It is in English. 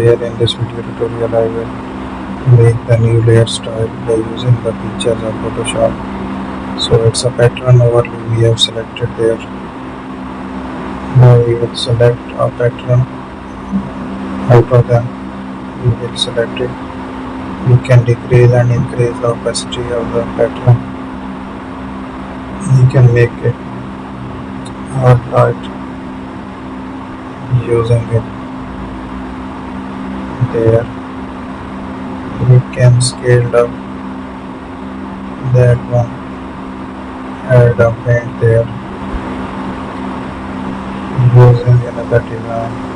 here in this video tutorial I will make the new layer style by using the features of Photoshop. So it's a pattern overlay we have selected there. Now we will select a pattern. Out of them we will select it. We can decrease and increase the opacity of the pattern. You can make it or light using it there. We can scale up that one, add a paint there using another design.